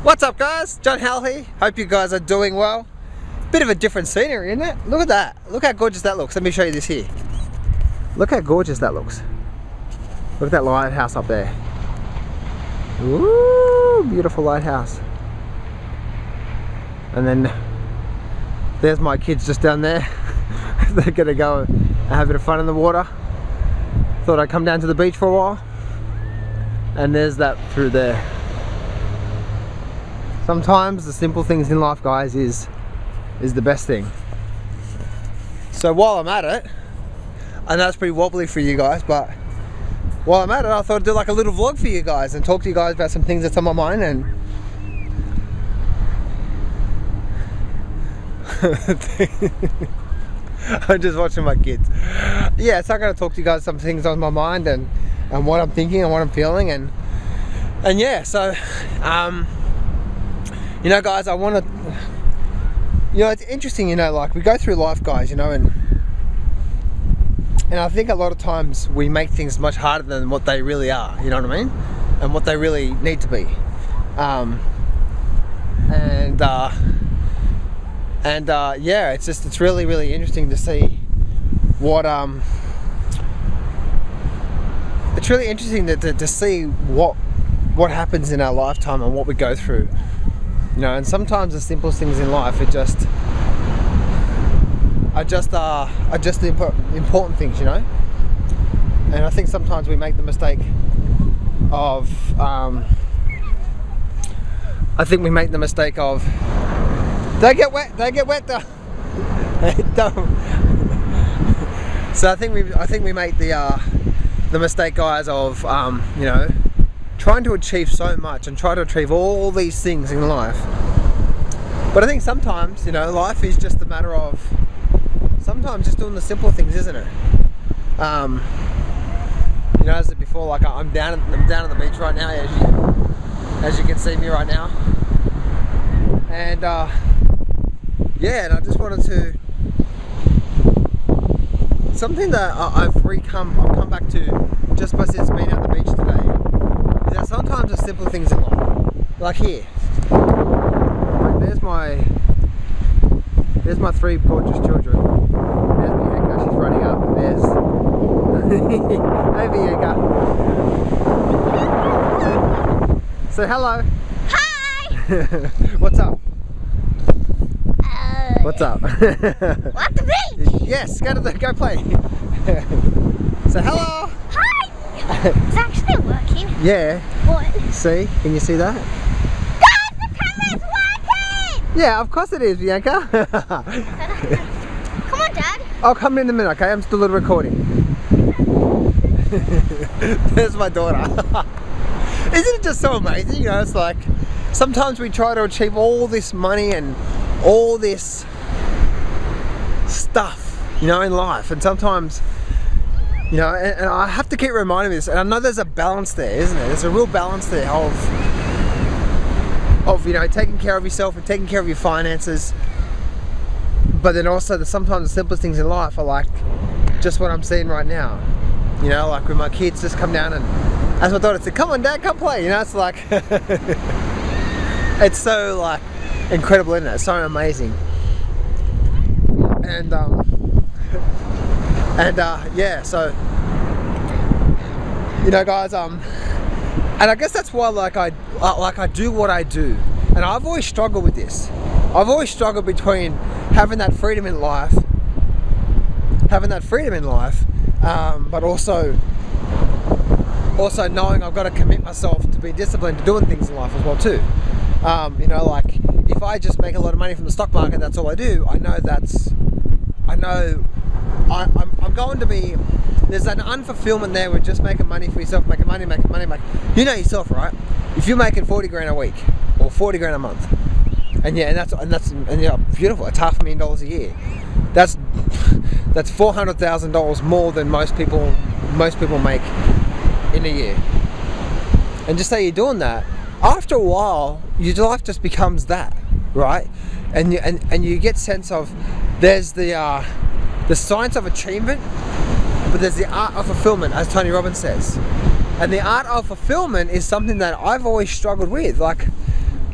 What's up guys, John Hal here. Hope you guys are doing well. Bit of a different scenery, isn't it? Look at that. Look how gorgeous that looks. Let me show you this here. Look how gorgeous that looks. Look at that lighthouse up there. Ooh, beautiful lighthouse. And then there's my kids just down there. They're gonna go and have a bit of fun in the water. Thought I'd come down to the beach for a while. And there's that through there. Sometimes the simple things in life, guys, is the best thing. So while I'm at it, I know it's pretty wobbly for you guys, but while I'm at it, I thought I'd do like a little vlog for you guys and talk to you guys about some things that's on my mind. And I'm just watching my kids. Yeah, so I'm going to talk to you guys some things on my mind and what I'm thinking and what I'm feeling and yeah. So you know guys, I want to, you know, it's interesting, you know, like we go through life, guys, you know, and I think a lot of times we make things much harder than what they really are, you know what I mean, and what they really need to be. Yeah, it's really interesting to see what it's really interesting to see what happens in our lifetime and what we go through, you know. And sometimes the simplest things in life are just the important things, you know. And I think sometimes we make the mistake of they get wet though. Don't. So I think we make the mistake, guys, of you know, trying to achieve so much and try to achieve all these things in life. But I think sometimes, you know, life is just a matter of sometimes just doing the simple things, isn't it? You know, as I said before, like I'm down at the beach right now, as you can see me right now, and yeah, and I just wanted to, something that I've come back to just by since being at the beach today, is that sometimes the simple things in life, like here, like there's my three gorgeous children. There's Bianca, she's running up. There's hey Bianca. Say hello. Hi. What's up? What's up? What the beach? Yes, go play. Say hello. Hi. It's actually working. Yeah. What? See? Can you see that? Guys, the camera's working! Yeah, of course it is, Bianca. Come on, Dad. I'll come in a minute, okay? I'm still recording. There's my daughter. Isn't it just so amazing? You know, it's like sometimes we try to achieve all this money and all this stuff, you know, in life, and sometimes, you know, and I have to keep reminding me this, and I know there's a balance there, isn't there? There's a real balance there of you know, taking care of yourself and taking care of your finances, but then also sometimes the simplest things in life are like just what I'm seeing right now, you know, like when my kids just come down and as my daughter said, come on Dad, come play, you know. It's like it's so like incredible, isn't it? It's so amazing. And yeah, so you know guys, and I guess that's why I do what I do. And I've always struggled with this. I've always struggled between having that freedom in life, but also knowing I've got to commit myself to be disciplined to doing things in life as well too. You know, like if I just make a lot of money from the stock market, that's all I do, I'm going to be, there's an unfulfillment there with just making money for yourself, making money. You know yourself, right? If you're making 40 grand a week or 40 grand a month, and yeah, and yeah, beautiful, it's $500,000 a year. That's $400,000 more than most people make in a year. And just say you're doing that, after a while, your life just becomes that, right? And you get sense of, there's the science of achievement, but there's the art of fulfillment, as Tony Robbins says. And the art of fulfillment is something that I've always struggled with. Like,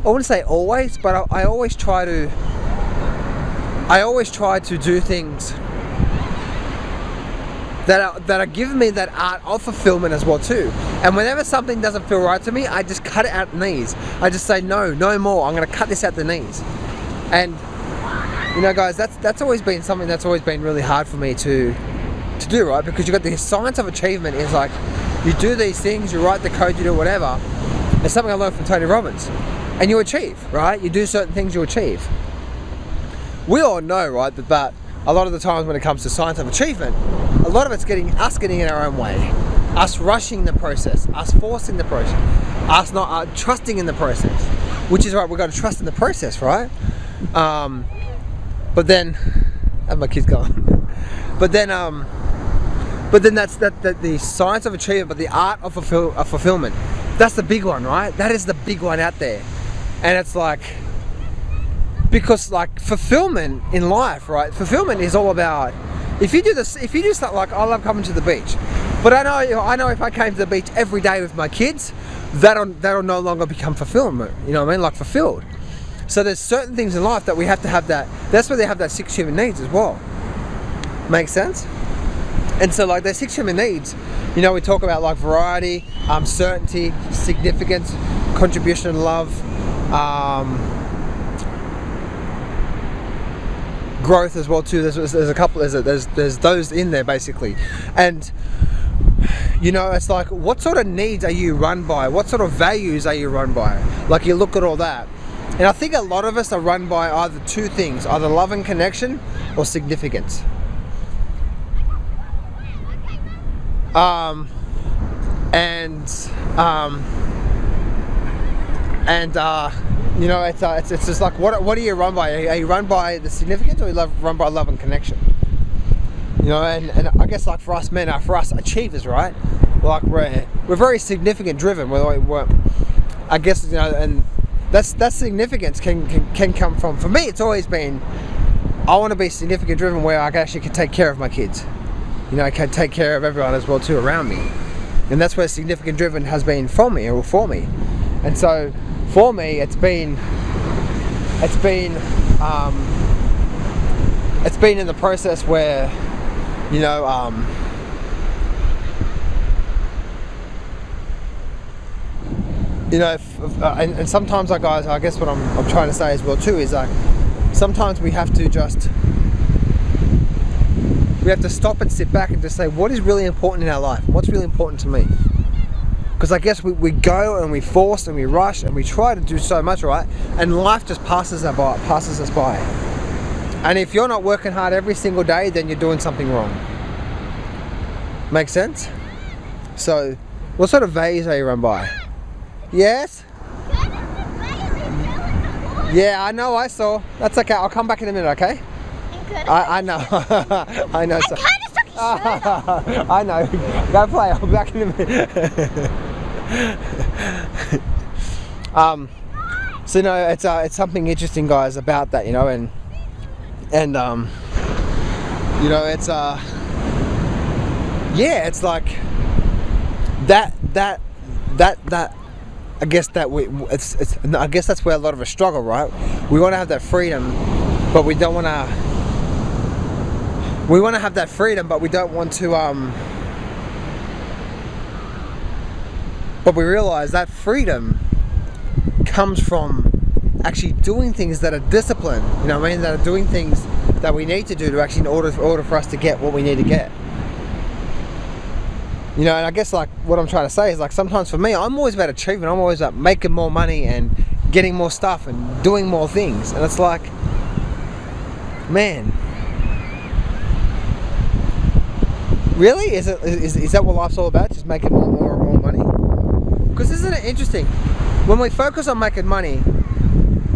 I wouldn't say always, but I always try to do things that are giving me that art of fulfillment as well too. And whenever something doesn't feel right to me, I just cut it at the knees. I just say no more. I'm going to cut this at the knees. And you know, guys, that's always been something that's always been really hard for me to do, right? Because you've got the science of achievement is like, you do these things, you write the code, you do whatever. It's something I learned from Tony Robbins. And you achieve, right? You do certain things, you achieve. We all know, right, that a lot of the times when it comes to science of achievement, a lot of it's getting in our own way. Us rushing the process, us forcing the process, us not trusting in the process. Which is right, we've got to trust in the process, right? But then, and my kid's gone. But then that's the science of achievement, but the art of fulfillment. That's the big one, right? That is the big one out there. And it's like, because like fulfillment in life, right? Fulfillment is all about, if you do something like, I love coming to the beach, but I know if I came to the beach every day with my kids, that'll no longer become fulfillment. You know what I mean? Like fulfilled. So there's certain things in life that we have to have that. That's where they have that 6 human needs as well. Makes sense? And so like there's 6 human needs, you know, we talk about like variety, certainty, significance, contribution and love, growth as well too. There's a couple, there's those in there basically. And you know, it's like, what sort of needs are you run by? What sort of values are you run by? Like you look at all that. And I think a lot of us are run by either 2 things, either love and connection or significance. You know, it's just like, what are you run by? Are you run by the significance, or you run by love and connection? You know, and I guess like for us men, for us achievers, right? Like we're very significant driven. We're I guess, you know, and that significance can come from. For me, it's always been, I want to be significant driven where I actually can take care of my kids. You know, I can take care of everyone as well too around me, and that's where significant driven has been for me. And so for me, it's been in the process where, you know, and sometimes, like guys, I guess what I'm trying to say as well too is like, sometimes we have to stop and sit back and just say, what is really important in our life? What's really important to me? Because I guess we go and we force and we rush and we try to do so much, right? And life just passes us by. And if you're not working hard every single day, then you're doing something wrong. Make sense? So, what sort of values are you run by? Yes? Yeah, I know, I saw. That's okay, I'll come back in a minute, okay? I know. I know. So. I know. Go play. I'll be back in a minute. So no, it's something interesting, guys, about that, you know, and you know, it's yeah, it's like that. I guess I guess that's where a lot of us struggle, right? We want to have that freedom, but we don't want to. We want to have that freedom, but we don't want to, but we realize that freedom comes from actually doing things that are disciplined, you know what I mean, that are doing things that we need to do to actually, in order for us to get what we need to get. You know, and I guess like what I'm trying to say is like, sometimes for me, I'm always about achievement, I'm always about making more money and getting more stuff and doing more things, and it's like, man, really? Is that what life's all about? Just making more and more money? Because isn't it interesting? When we focus on making money,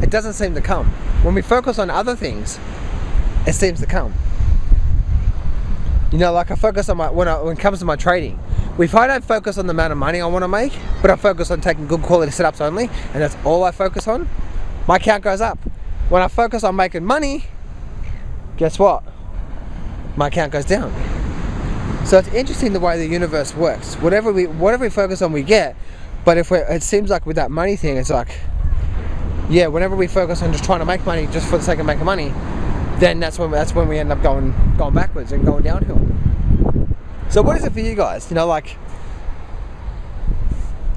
it doesn't seem to come. When we focus on other things, it seems to come. You know, like I focus on when it comes to my trading. If I don't focus on the amount of money I want to make, but I focus on taking good quality setups only, and that's all I focus on, my account goes up. When I focus on making money, guess what? My account goes down. So it's interesting the way the universe works. Whatever we focus on, we get. But it seems like with that money thing, it's like yeah, whenever we focus on just trying to make money just for the sake of making money, then that's when we end up going backwards and going downhill. So what is it for you guys? You know, like,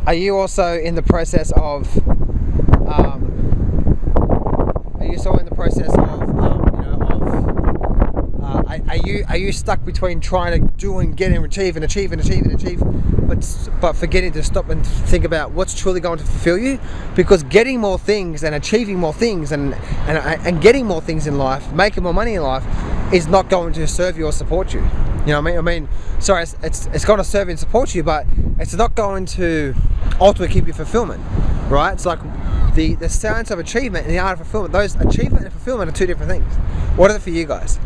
are you also in the process of are you stuck between trying to do and get and achieve, but forgetting to stop and think about what's truly going to fulfill you? Because getting more things and achieving more things and getting more things in life, making more money in life, is not going to serve you or support you. You know what I mean? Sorry, it's going to serve and support you, but it's not going to ultimately keep you fulfillment, right? It's like the science of achievement and the art of fulfillment. Those achievement and fulfillment are two different things. What is it for you guys?